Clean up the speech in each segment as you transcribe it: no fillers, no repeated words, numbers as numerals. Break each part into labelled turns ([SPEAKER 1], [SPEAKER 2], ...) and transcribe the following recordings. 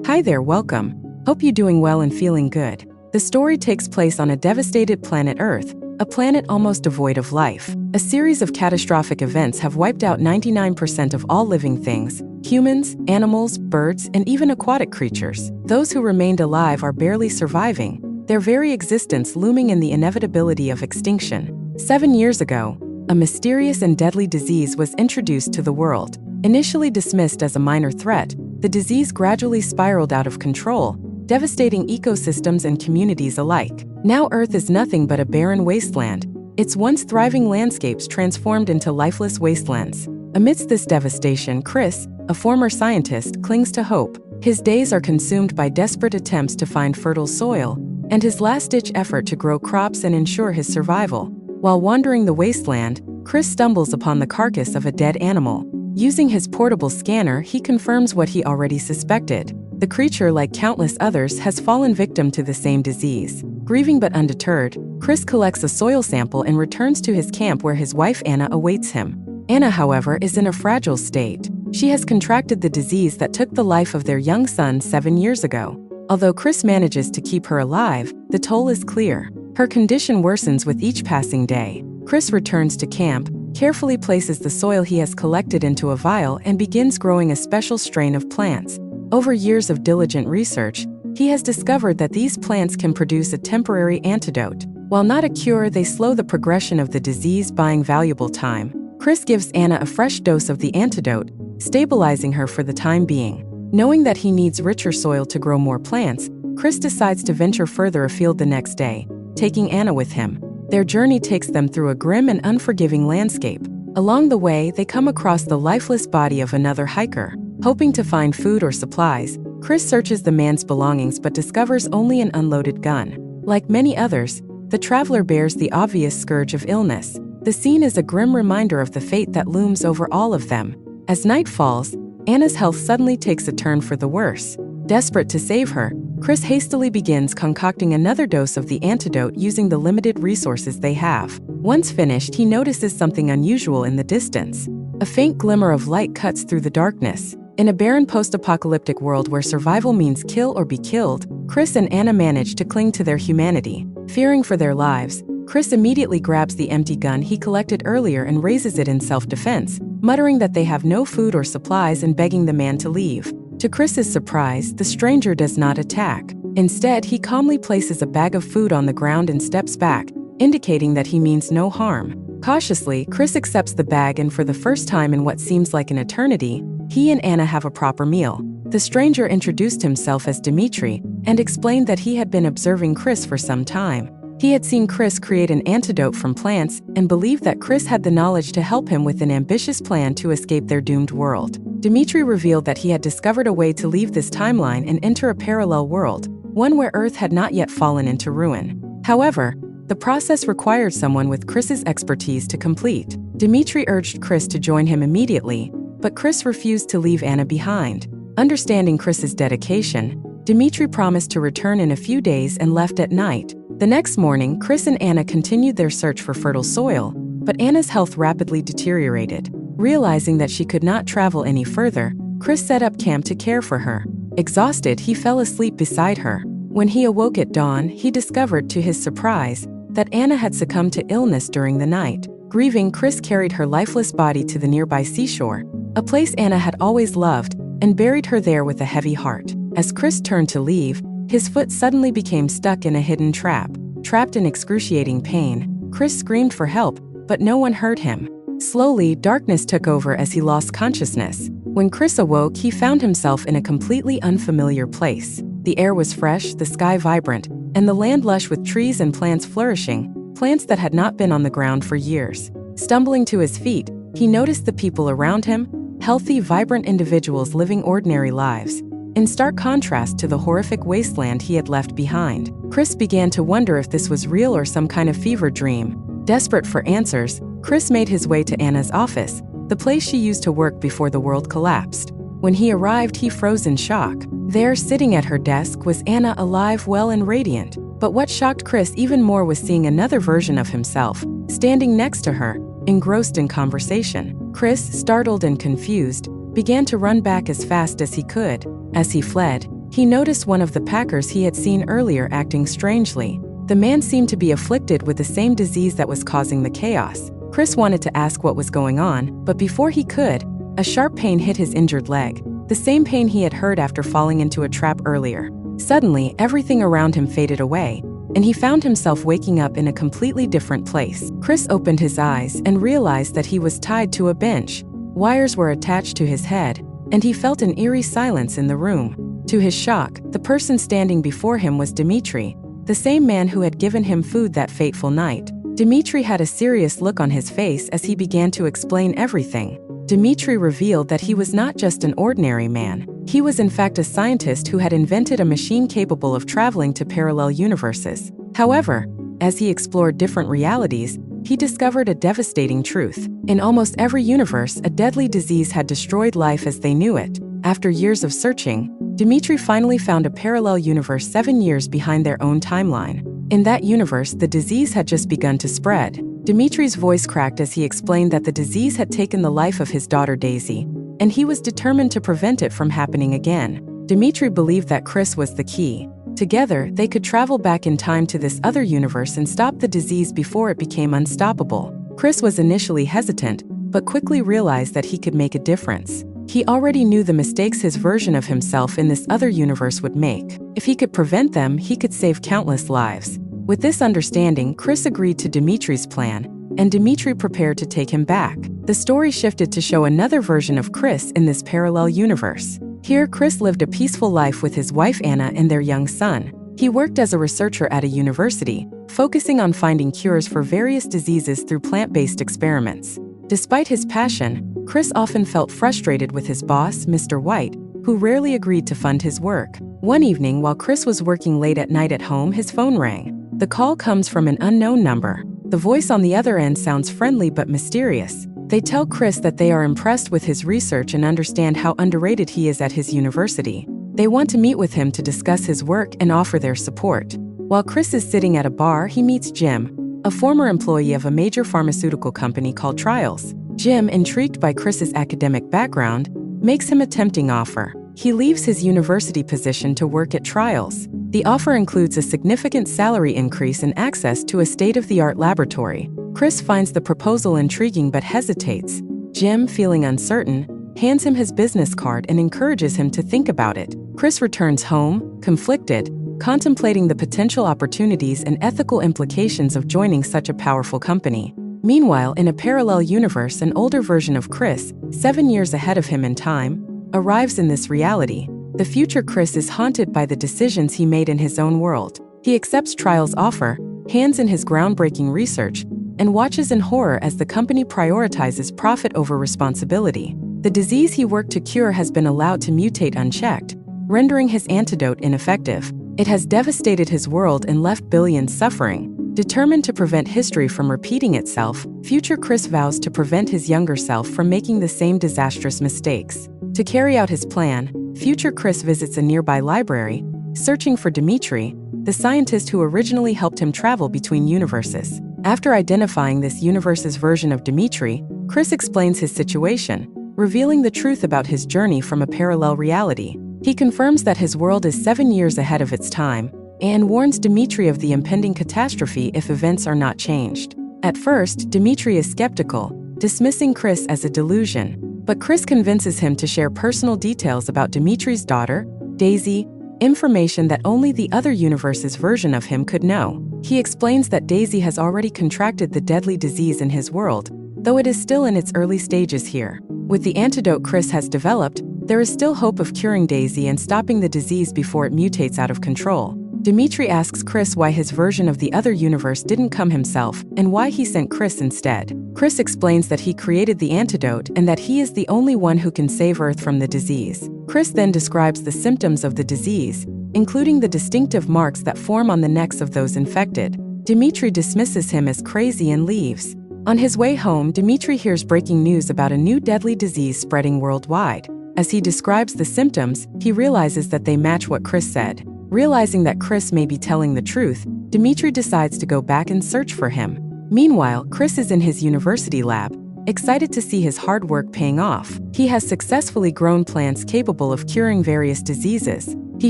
[SPEAKER 1] Hi there, welcome. Hope you're doing well and feeling good. The story takes place on a devastated planet Earth, a planet almost devoid of life. A series of catastrophic events have wiped out 99% of all living things: humans, animals, birds, and even aquatic creatures. Those who remained alive are barely surviving, their very existence looming in the inevitability of extinction. 7 years ago, a mysterious and deadly disease was introduced to the world. Initially dismissed as a minor threat, the disease gradually spiraled out of control, devastating ecosystems and communities alike. Now Earth is nothing but a barren wasteland, its once thriving landscapes transformed into lifeless wastelands. Amidst this devastation, Chris, a former scientist, clings to hope. His days are consumed by desperate attempts to find fertile soil, and his last-ditch effort to grow crops and ensure his survival. While wandering the wasteland, Chris stumbles upon the carcass of a dead animal. Using his portable scanner, he confirms what he already suspected. The creature, like countless others, has fallen victim to the same disease. Grieving but undeterred, Chris collects a soil sample and returns to his camp where his wife Anna awaits him. Anna, however, is in a fragile state. She has contracted the disease that took the life of their young son 7 years ago. Although Chris manages to keep her alive, the toll is clear. Her condition worsens with each passing day. Chris returns to camp, carefully places the soil he has collected into a vial, and begins growing a special strain of plants. Over years of diligent research, he has discovered that these plants can produce a temporary antidote. While not a cure, they slow the progression of the disease, buying valuable time. Chris gives Anna a fresh dose of the antidote, stabilizing her for the time being. Knowing that he needs richer soil to grow more plants, Chris decides to venture further afield the next day, taking Anna with him. Their journey takes them through a grim and unforgiving landscape. Along the way, they come across the lifeless body of another hiker. Hoping to find food or supplies, Chris searches the man's belongings but discovers only an unloaded gun. Like many others, the traveler bears the obvious scourge of illness. The scene is a grim reminder of the fate that looms over all of them. As night falls, Anna's health suddenly takes a turn for the worse. Desperate to save her, Chris hastily begins concocting another dose of the antidote using the limited resources they have. Once finished, he notices something unusual in the distance. A faint glimmer of light cuts through the darkness. In a barren post-apocalyptic world where survival means kill or be killed, Chris and Anna manage to cling to their humanity. Fearing for their lives, Chris immediately grabs the empty gun he collected earlier and raises it in self-defense, muttering that they have no food or supplies and begging the man to leave. To Chris's surprise, the stranger does not attack. Instead, he calmly places a bag of food on the ground and steps back, indicating that he means no harm. Cautiously, Chris accepts the bag, and for the first time in what seems like an eternity, he and Anna have a proper meal. The stranger introduced himself as De4dly and explained that he had been observing Chris for some time. He had seen Chris create an antidote from plants and believed that Chris had the knowledge to help him with an ambitious plan to escape their doomed world. De4dly revealed that he had discovered a way to leave this timeline and enter a parallel world, one where Earth had not yet fallen into ruin. However, the process required someone with Chris's expertise to complete. De4dly urged Chris to join him immediately, but Chris refused to leave Anna behind. Understanding Chris's dedication, De4dly promised to return in a few days and left at night. The next morning, Chris and Anna continued their search for fertile soil, but Anna's health rapidly deteriorated. Realizing that she could not travel any further, Chris set up camp to care for her. Exhausted, he fell asleep beside her. When he awoke at dawn, he discovered, to his surprise, that Anna had succumbed to illness during the night. Grieving, Chris carried her lifeless body to the nearby seashore, a place Anna had always loved, and buried her there with a heavy heart. As Chris turned to leave, his foot suddenly became stuck in a hidden trap. Trapped in excruciating pain, Chris screamed for help, but no one heard him. Slowly, darkness took over as he lost consciousness. When Chris awoke, he found himself in a completely unfamiliar place. The air was fresh, the sky vibrant, and the land lush with trees and plants flourishing, plants that had not been on the ground for years. Stumbling to his feet, he noticed the people around him, healthy, vibrant individuals living ordinary lives, in stark contrast to the horrific wasteland he had left behind. Chris began to wonder if this was real or some kind of fever dream. Desperate for answers, Chris made his way to Anna's office, the place she used to work before the world collapsed. When he arrived, he froze in shock. There, sitting at her desk, was Anna, alive, well, and radiant. But what shocked Chris even more was seeing another version of himself, standing next to her, engrossed in conversation. Chris, startled and confused, began to run back as fast as he could. As he fled, He noticed one of the packers he had seen earlier acting strangely. The man seemed to be afflicted with the same disease that was causing the chaos. Chris wanted to ask what was going on, but before he could, a sharp pain hit his injured leg, the same pain he had heard after falling into a trap earlier. Suddenly, everything around him faded away, and he found himself waking up in a completely different place. Chris opened his eyes and realized that he was tied to a bench. Wires were attached to his head, and he felt an eerie silence in the room. To his shock, the person standing before him was De4dly, the same man who had given him food that fateful night. De4dly had a serious look on his face as he began to explain everything. De4dly revealed that he was not just an ordinary man. He was in fact a scientist who had invented a machine capable of traveling to parallel universes. However, as he explored different realities, he discovered a devastating truth. In almost every universe, a deadly disease had destroyed life as they knew it. After years of searching, De4dly finally found a parallel universe 7 years behind their own timeline. In that universe, the disease had just begun to spread. De4dly's voice cracked as he explained that the disease had taken the life of his daughter Daisy, and he was determined to prevent it from happening again. De4dly believed that Chris was the key. Together, they could travel back in time to this other universe and stop the disease before it became unstoppable. Chris was initially hesitant, but quickly realized that he could make a difference. He already knew the mistakes his version of himself in this other universe would make. If he could prevent them, he could save countless lives. With this understanding, Chris agreed to De4dly's plan, and De4dly prepared to take him back. The story shifted to show another version of Chris in this parallel universe. Here, Chris lived a peaceful life with his wife Anna and their young son. He worked as a researcher at a university, focusing on finding cures for various diseases through plant-based experiments. Despite his passion, Chris often felt frustrated with his boss, Mr. White, who rarely agreed to fund his work. One evening, while Chris was working late at night at home, his phone rang. The call comes from an unknown number. The voice on the other end sounds friendly but mysterious. They tell Chris that they are impressed with his research and understand how underrated he is at his university. They want to meet with him to discuss his work and offer their support. While Chris is sitting at a bar, he meets Jim, a former employee of a major pharmaceutical company called Trials. Jim, intrigued by Chris's academic background, makes him a tempting offer. He leaves his university position to work at Trials. The offer includes a significant salary increase and access to a state-of-the-art laboratory. Chris finds the proposal intriguing but hesitates. Jim, feeling uncertain, hands him his business card and encourages him to think about it. Chris returns home, conflicted, contemplating the potential opportunities and ethical implications of joining such a powerful company. Meanwhile, in a parallel universe, an older version of Chris, 7 years ahead of him in time, arrives in this reality. The future Chris is haunted by the decisions he made in his own world. He accepts Trials' offer, hands in his groundbreaking research, and watches in horror as the company prioritizes profit over responsibility. The disease he worked to cure has been allowed to mutate unchecked, rendering his antidote ineffective. It has devastated his world and left billions suffering. Determined to prevent history from repeating itself, future Chris vows to prevent his younger self from making the same disastrous mistakes. To carry out his plan, future Chris visits a nearby library, searching for De4dly, the scientist who originally helped him travel between universes. After identifying this universe's version of De4dly, Chris explains his situation, revealing the truth about his journey from a parallel reality. He confirms that his world is 7 years ahead of its time, and warns De4dly of the impending catastrophe if events are not changed. At first, De4dly is skeptical, dismissing Chris as a delusion, but Chris convinces him to share personal details about De4dly's daughter, Daisy, information that only the other universe's version of him could know. He explains that Daisy has already contracted the deadly disease in his world, though it is still in its early stages here. With the antidote Chris has developed, there is still hope of curing Daisy and stopping the disease before it mutates out of control. De4dly asks Chris why his version of the other universe didn't come himself and why he sent Chris instead. Chris explains that he created the antidote and that he is the only one who can save Earth from the disease. Chris then describes the symptoms of the disease, including the distinctive marks that form on the necks of those infected. De4dly dismisses him as crazy and leaves. On his way home, De4dly hears breaking news about a new deadly disease spreading worldwide. As he describes the symptoms, he realizes that they match what Chris said. Realizing that Chris may be telling the truth, De4dly decides to go back and search for him. Meanwhile, Chris is in his university lab, excited to see his hard work paying off. He has successfully grown plants capable of curing various diseases, He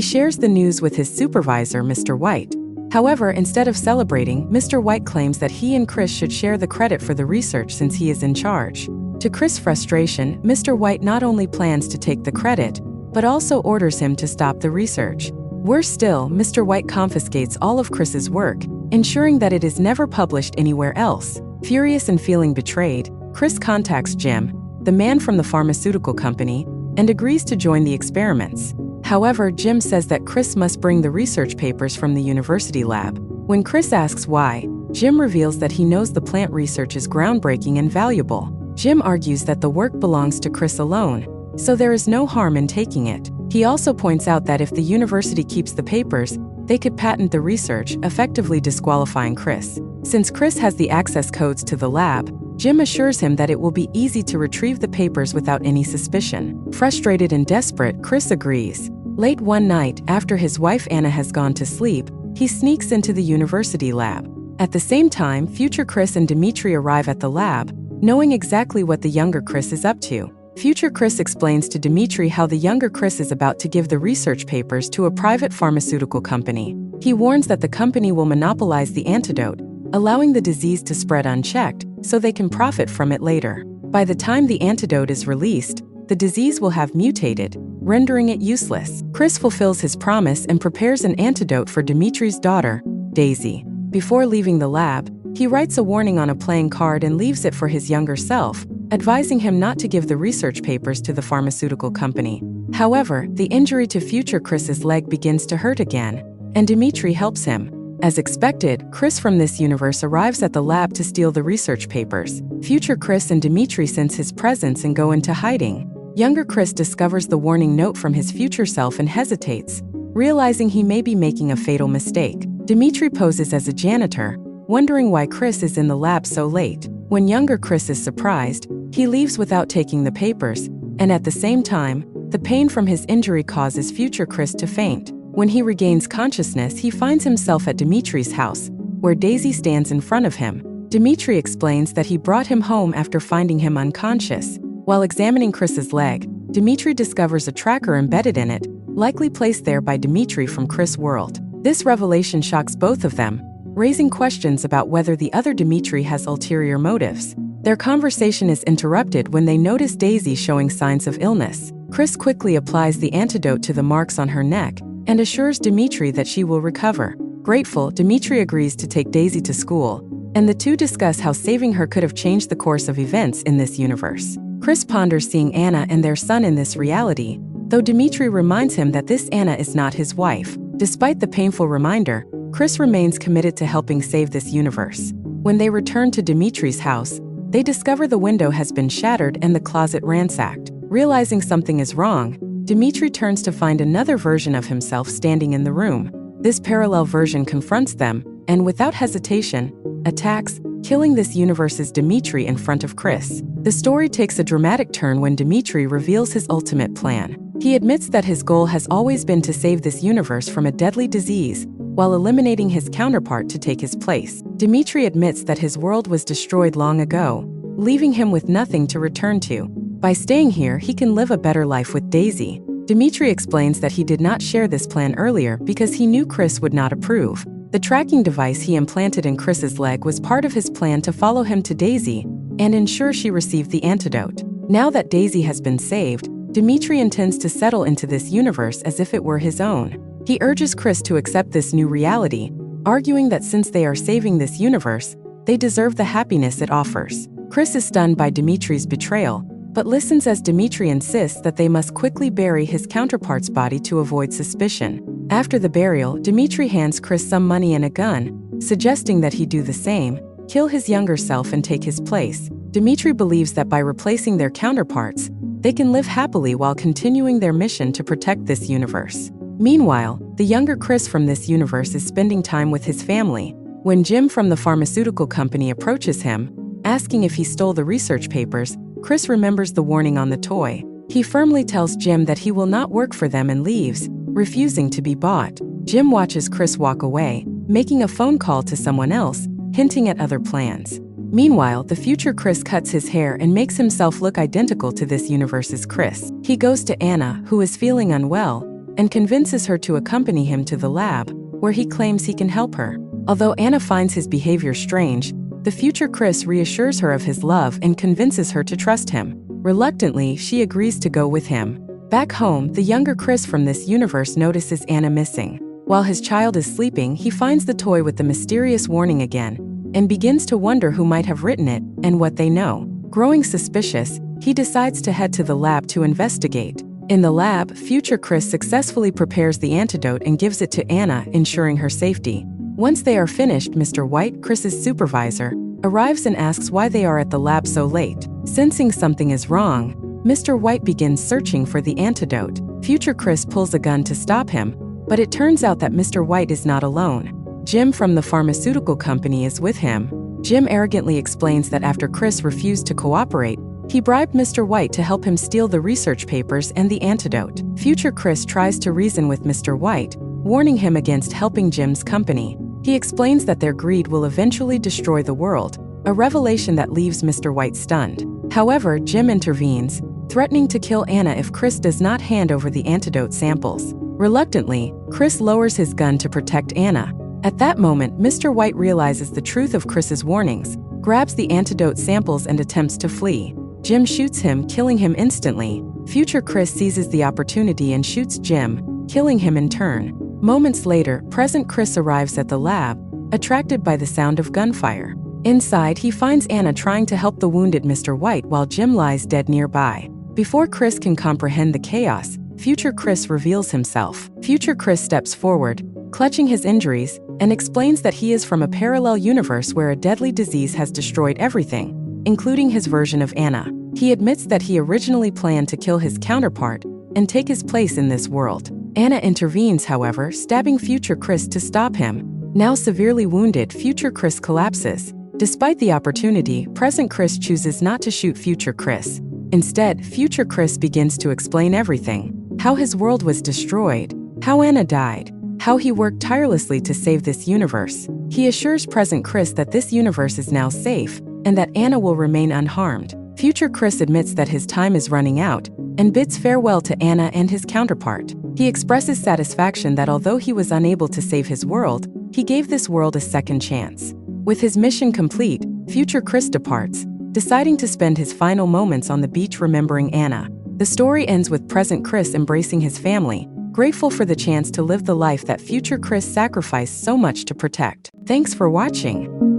[SPEAKER 1] shares the news with his supervisor, Mr. White. However, instead of celebrating, Mr. White claims that he and Chris should share the credit for the research since he is in charge. To Chris' frustration, Mr. White not only plans to take the credit, but also orders him to stop the research. Worse still, Mr. White confiscates all of Chris's work, ensuring that it is never published anywhere else. Furious and feeling betrayed, Chris contacts Jim, the man from the pharmaceutical company, and agrees to join the experiments. However, Jim says that Chris must bring the research papers from the university lab. When Chris asks why, Jim reveals that he knows the plant research is groundbreaking and valuable. Jim argues that the work belongs to Chris alone, so there is no harm in taking it. He also points out that if the university keeps the papers, they could patent the research, effectively disqualifying Chris. Since Chris has the access codes to the lab, Jim assures him that it will be easy to retrieve the papers without any suspicion. Frustrated and desperate, Chris agrees. Late one night, after his wife Anna has gone to sleep, he sneaks into the university lab. At the same time, future Chris and De4dly arrive at the lab, knowing exactly what the younger Chris is up to. Future Chris explains to De4dly how the younger Chris is about to give the research papers to a private pharmaceutical company. He warns that the company will monopolize the antidote, allowing the disease to spread unchecked, so they can profit from it later. By the time the antidote is released, the disease will have mutated, rendering it useless. Chris fulfills his promise and prepares an antidote for De4dly's daughter, Daisy. Before leaving the lab, he writes a warning on a playing card and leaves it for his younger self, advising him not to give the research papers to the pharmaceutical company. However, the injury to future Chris's leg begins to hurt again, and De4dly helps him. As expected, Chris from this universe arrives at the lab to steal the research papers. Future Chris and De4dly sense his presence and go into hiding. Younger Chris discovers the warning note from his future self and hesitates, realizing he may be making a fatal mistake. De4dly poses as a janitor, wondering why Chris is in the lab so late. When younger Chris is surprised, he leaves without taking the papers, and at the same time, the pain from his injury causes future Chris to faint. When he regains consciousness, he finds himself at De4dly's house, where Daisy stands in front of him. De4dly explains that he brought him home after finding him unconscious. While examining Chris's leg, De4dly discovers a tracker embedded in it, likely placed there by De4dly from Chris' world. This revelation shocks both of them, raising questions about whether the other De4dly has ulterior motives. Their conversation is interrupted when they notice Daisy showing signs of illness. Chris quickly applies the antidote to the marks on her neck and assures De4dly that she will recover. Grateful, De4dly agrees to take Daisy to school, and the two discuss how saving her could have changed the course of events in this universe. Chris ponders seeing Anna and their son in this reality, though De4dly reminds him that this Anna is not his wife. Despite the painful reminder, Chris remains committed to helping save this universe. When they return to De4dly's house, they discover the window has been shattered and the closet ransacked. Realizing something is wrong, De4dly turns to find another version of himself standing in the room. This parallel version confronts them, and without hesitation, attacks, killing this universe's De4dly in front of Chris. The story takes a dramatic turn when De4dly reveals his ultimate plan. He admits that his goal has always been to save this universe from a deadly disease, while eliminating his counterpart to take his place. De4dly admits that his world was destroyed long ago, leaving him with nothing to return to. By staying here, he can live a better life with Daisy. De4dly explains that he did not share this plan earlier because he knew Chris would not approve. The tracking device he implanted in Chris's leg was part of his plan to follow him to Daisy and ensure she received the antidote. Now that Daisy has been saved, De4dly intends to settle into this universe as if it were his own. He urges Chris to accept this new reality, arguing that since they are saving this universe, they deserve the happiness it offers. Chris is stunned by De4dly's betrayal, but listens as De4dly insists that they must quickly bury his counterpart's body to avoid suspicion. After the burial, De4dly hands Chris some money and a gun, suggesting that he do the same, kill his younger self and take his place. De4dly believes that by replacing their counterparts, they can live happily while continuing their mission to protect this universe. Meanwhile, the younger Chris from this universe is spending time with his family. When Jim from the pharmaceutical company approaches him, asking if he stole the research papers, Chris remembers the warning on the toy. He firmly tells Jim that he will not work for them and leaves, refusing to be bought. Jim watches Chris walk away, making a phone call to someone else, hinting at other plans. Meanwhile, the future Chris cuts his hair and makes himself look identical to this universe's Chris. He goes to Anna, who is feeling unwell, and convinces her to accompany him to the lab, where he claims he can help her. Although Anna finds his behavior strange, the future Chris reassures her of his love and convinces her to trust him. Reluctantly, she agrees to go with him. Back home, the younger Chris from this universe notices Anna missing. While his child is sleeping, he finds the toy with the mysterious warning again, and begins to wonder who might have written it and what they know. Growing suspicious, he decides to head to the lab to investigate. In the lab, future Chris successfully prepares the antidote and gives it to Anna, ensuring her safety. Once they are finished, Mr. White, Chris's supervisor, arrives and asks why they are at the lab so late. Sensing something is wrong, Mr. White begins searching for the antidote. Future Chris pulls a gun to stop him, but it turns out that Mr. White is not alone. Jim from the pharmaceutical company is with him. Jim arrogantly explains that after Chris refused to cooperate, he bribed Mr. White to help him steal the research papers and the antidote. Future Chris tries to reason with Mr. White, warning him against helping Jim's company. He explains that their greed will eventually destroy the world, a revelation that leaves Mr. White stunned. However, Jim intervenes, threatening to kill Anna if Chris does not hand over the antidote samples. Reluctantly, Chris lowers his gun to protect Anna. At that moment, Mr. White realizes the truth of Chris's warnings, grabs the antidote samples and attempts to flee. Jim shoots him, killing him instantly. Future Chris seizes the opportunity and shoots Jim, killing him in turn. Moments later, present Chris arrives at the lab, attracted by the sound of gunfire. Inside, he finds Anna trying to help the wounded Mr. White while Jim lies dead nearby. Before Chris can comprehend the chaos, Future Chris reveals himself. Future Chris steps forward, clutching his injuries, and explains that he is from a parallel universe where a deadly disease has destroyed everything, including his version of Anna. He admits that he originally planned to kill his counterpart and take his place in this world. Anna intervenes, however, stabbing Future Chris to stop him. Now severely wounded, Future Chris collapses. Despite the opportunity, present Chris chooses not to shoot Future Chris. Instead, Future Chris begins to explain everything: how his world was destroyed, how Anna died, how he worked tirelessly to save this universe. He assures present Chris that this universe is now safe and that Anna will remain unharmed. Future Chris admits that his time is running out and bids farewell to Anna and his counterpart. He expresses satisfaction that although he was unable to save his world, he gave this world a second chance. With his mission complete, Future Chris departs, deciding to spend his final moments on the beach remembering Anna. The story ends with present Chris embracing his family, grateful for the chance to live the life that Future Chris sacrificed so much to protect. Thanks for watching.